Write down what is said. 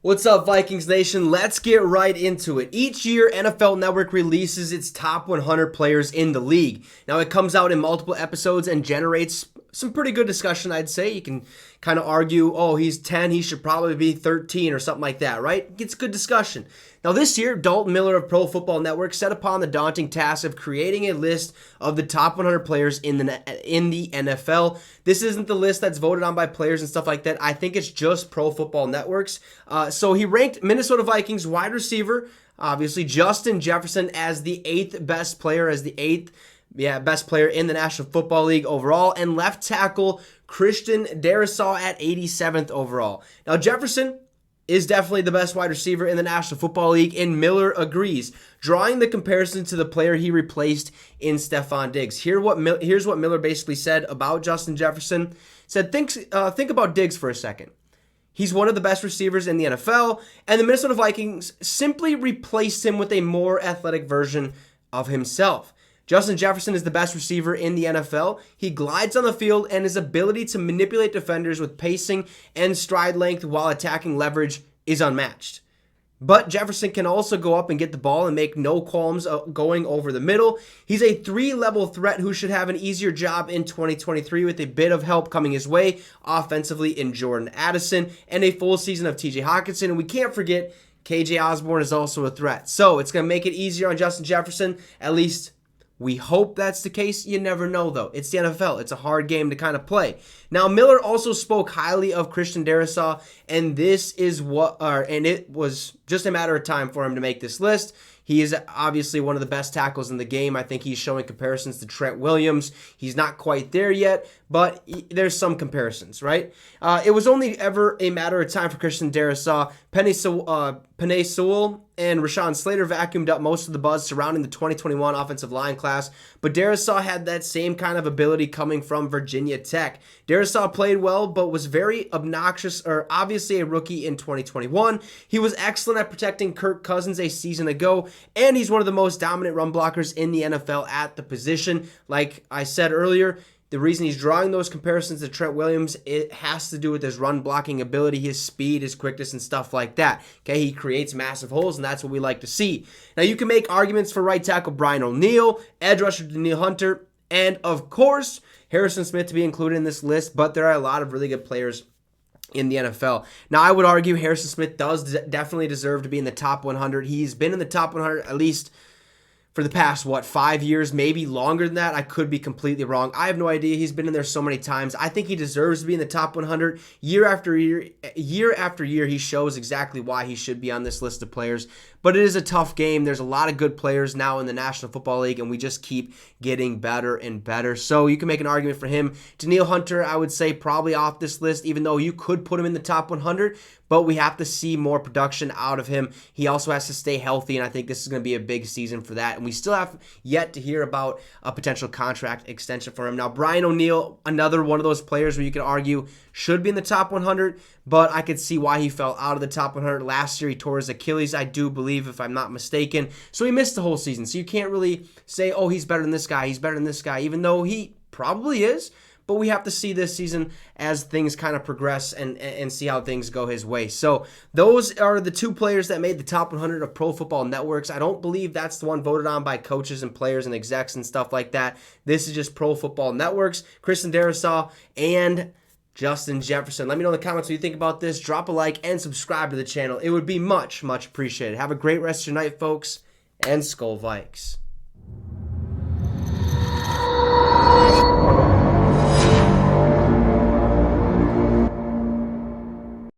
What's up, Vikings Nation? Let's get right into it. Each year, NFL Network releases its top 100 players in the league. Now, it comes out in multiple episodes and generates some pretty good discussion, I'd say. You can kind of argue, oh, he's 10, he should probably be 13 or something like that, right? Gets good discussion. Now, this year, Dalton Miller of Pro Football Network set upon the daunting task of creating a list of the top 100 players in the NFL. This isn't the list that's voted on by players and stuff like that. I think it's just Pro Football Network's. So he ranked Minnesota Vikings wide receiver, obviously, Justin Jefferson as the eighth best player, best player in the National Football League overall, and left tackle Christian Darrisaw at 87th overall. Now, Jefferson is definitely the best wide receiver in the National Football League, and Miller agrees, drawing the comparison to the player he replaced in Stefon Diggs. Here's what Miller basically said about Justin Jefferson. Said, think about Diggs for a second. He's one of the best receivers in the NFL, and the Minnesota Vikings simply replaced him with a more athletic version of himself. Justin Jefferson is the best receiver in the NFL. He glides on the field, and his ability to manipulate defenders with pacing and stride length while attacking leverage is unmatched. But Jefferson can also go up and get the ball and make no qualms going over the middle. He's a three-level threat who should have an easier job in 2023 with a bit of help coming his way offensively in Jordan Addison and a full season of TJ Hockenson. And we can't forget KJ Osborne is also a threat. So it's going to make it easier on Justin Jefferson, at least we hope that's the case. You never know, though. It's the NFL. It's a hard game to kind of play. Now, Miller also spoke highly of Christian Darrisaw, and it was just a matter of time for him to make this list. He is obviously one of the best tackles in the game. I think he's showing comparisons to Trent Williams. He's not quite there yet, but there's some comparisons, right? It was only ever a matter of time for Christian Darrisaw. Penei Sewell and Rashawn Slater vacuumed up most of the buzz surrounding the 2021 offensive line class, but Darrisaw had that same kind of ability coming from Virginia Tech. Darrisaw played well, but was very obviously a rookie in 2021. He was excellent at protecting Kirk Cousins a season ago, and he's one of the most dominant run blockers in the NFL at the position. Like I said earlier, the reason he's drawing those comparisons to Trent Williams, it has to do with his run blocking ability, his speed, his quickness, and stuff like that. Okay, he creates massive holes, and that's what we like to see. Now, you can make arguments for right tackle Brian O'Neill, edge rusher Danielle Hunter, and, of course, Harrison Smith to be included in this list, but there are a lot of really good players in the NFL. Now, I would argue Harrison Smith does definitely deserve to be in the top 100. He's been in the top 100 at least for the past, 5 years, maybe longer than that. I could be completely wrong. I have no idea. He's been in there so many times. I think he deserves to be in the top 100. Year after year, he shows exactly why he should be on this list of players. But it is a tough game. There's a lot of good players now in the National Football League, and we just keep getting better and better. So you can make an argument for him. Danielle Hunter, I would say, probably off this list, even though you could put him in the top 100. But we have to see more production out of him. He also has to stay healthy, and I think this is going to be a big season for that. And we still have yet to hear about a potential contract extension for him. Now, Brian O'Neill, another one of those players where you could argue should be in the top 100, but I could see why he fell out of the top 100. Last year, he tore his Achilles, I do believe, if I'm not mistaken. So he missed the whole season. So you can't really say, oh, he's better than this guy, even though he probably is. But we have to see this season as things kind of progress and see how things go his way. So those are the two players that made the top 100 of Pro Football Networks. I don't believe that's the one voted on by coaches and players and execs and stuff like that. This is just Pro Football Networks, Christian Darrisaw, and Justin Jefferson. Let me know in the comments what you think about this. Drop a like and subscribe to the channel. It would be much, much appreciated. Have a great rest of your night, folks, and Skol Vikes.